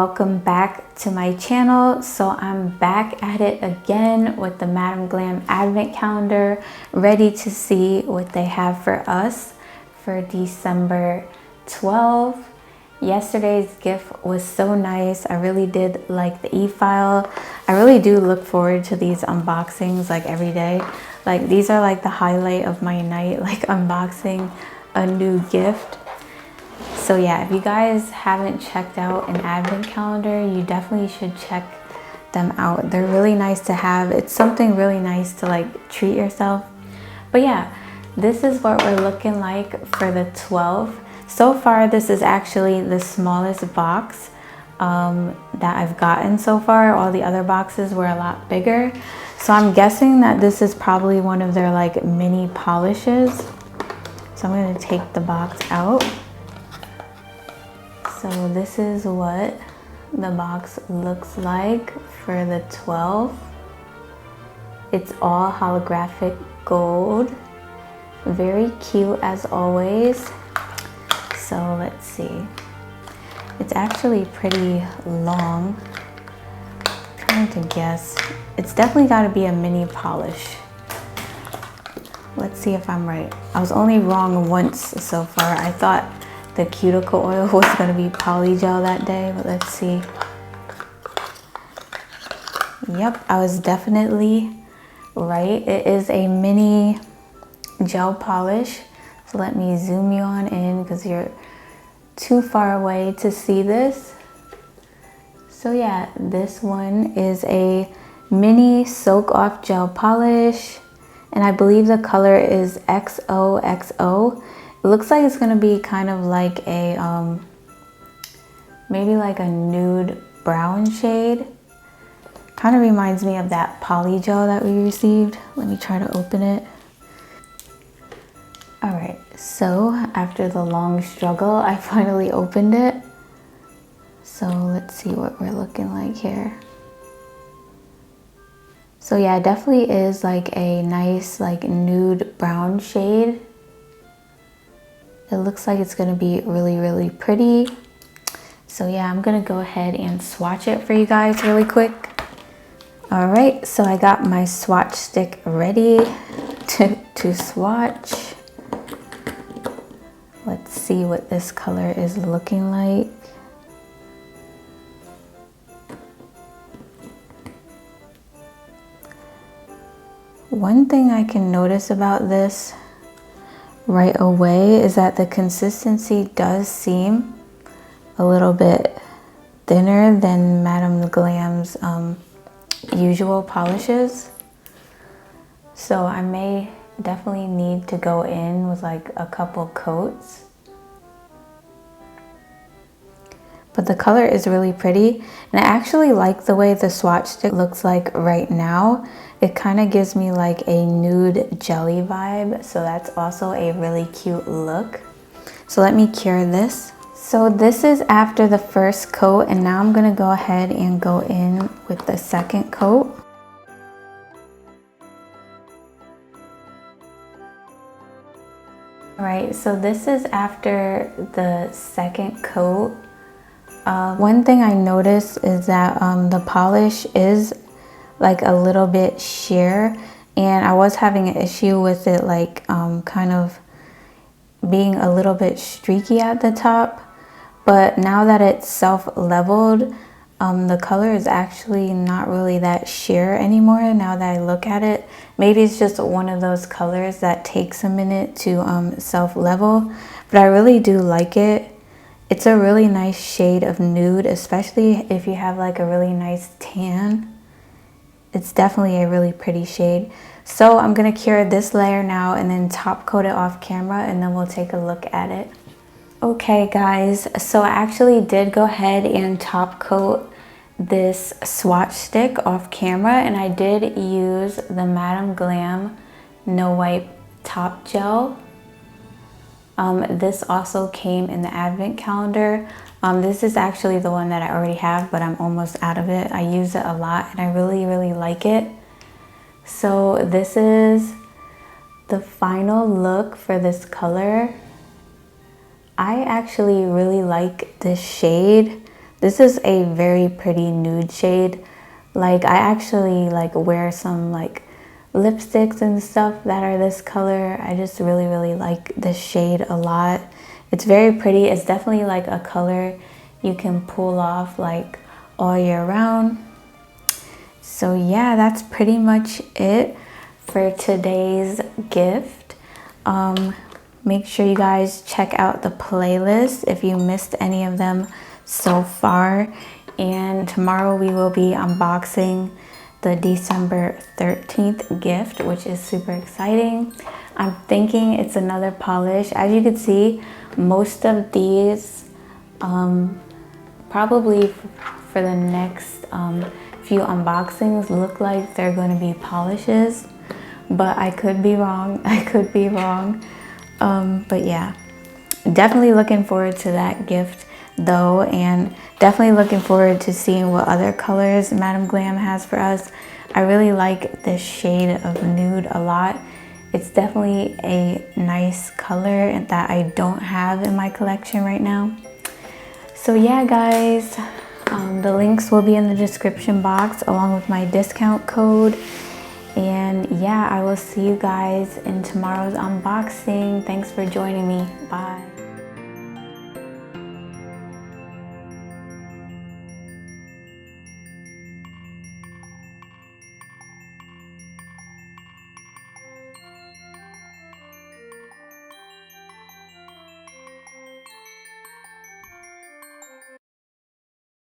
welcome back to my channel. So I'm back at it again with the Madam Glam advent calendar, ready to see what they have for us for December 12th. Yesterday's gift was so nice. I really did like the e-file. I really do look forward to these unboxings like every day. Like these are like the highlight of my night, like unboxing a new gift. So yeah, if you guys haven't checked out an advent calendar, you definitely should check them out. They're really nice to have. It's something really nice to like treat yourself. But yeah, this is what we're looking like for the 12th. So far, this is actually the smallest box that I've gotten so far. All the other boxes were a lot bigger. So I'm guessing that this is probably one of their like mini polishes. So I'm gonna take the box out. So this is what the box looks like for the 12th. It's all holographic gold. Very cute as always. So let's see. It's actually pretty long. I'm trying to guess. It's definitely got to be a mini polish. Let's see if I'm right. I was only wrong once so far. I thought the cuticle oil was going to be polygel that day, but let's see. Yep, I was definitely right. It is a mini gel polish. So let me zoom you on in because you're too far away to see this. So yeah, this one is a mini soak off gel polish, and I believe the color is XOXO. It looks like it's gonna be kind of like a maybe like a nude brown shade. Kind of reminds me of that polygel that we received. Let me try to open it. All right, so after the long struggle, I finally opened it. So let's see what we're looking like here. So yeah, it definitely is like a nice like nude brown shade. It looks like it's gonna be really, really pretty. So yeah, I'm gonna go ahead and swatch it for you guys really quick. All right, so I got my swatch stick ready to swatch. Let's see what this color is looking like. One thing I can notice about this right away is that the consistency does seem a little bit thinner than Madam Glam's usual polishes. So I may definitely need to go in with like a couple coats. But the color is really pretty, and I actually like the way the swatch stick looks like right now. It kind of gives me like a nude jelly vibe, so that's also a really cute look. So let me cure this. So this is after the first coat, and now I'm gonna go ahead and go in with the second coat. All right, so this is after the second coat. One thing I noticed is that the polish is like a little bit sheer, and I was having an issue with it like kind of being a little bit streaky at the top. But now that it's self-leveled, the color is actually not really that sheer anymore now that I look at it. Maybe it's just one of those colors that takes a minute to self-level, but I really do like it. It's a really nice shade of nude, especially if you have like a really nice tan. It's definitely a really pretty shade. So I'm gonna cure this layer now and then top coat it off camera, and then we'll take a look at it. Okay guys, so I actually did go ahead and top coat this swatch stick off camera, and I did use the Madam Glam No Wipe Top Gel. This also came in the advent calendar. This is actually the one that I already have, but I'm almost out of it. I use it a lot and I really, really like it. So this is the final look for this color. I actually really like this shade. This is a very pretty nude shade. Like I actually like wear some like lipsticks and stuff that are this color. I just really like this shade a lot. It's very pretty. It's definitely like a color you can pull off like all year round. So yeah, that's pretty much it for today's gift. Make sure you guys check out the playlist if you missed any of them so far. And tomorrow we will be unboxing the December 13th gift, which is super exciting. I'm thinking it's another polish. As you can see, most of these probably for the next few unboxings look like they're going to be polishes, but I could be wrong. But yeah, definitely looking forward to that gift though, and definitely looking forward to seeing what other colors Madam Glam has for us. I really like this shade of nude a lot. It's definitely a nice color that I don't have in my collection right now. So yeah guys, the links will be in the description box along with my discount code. And yeah, I will see you guys in tomorrow's unboxing. Thanks for joining me. Bye.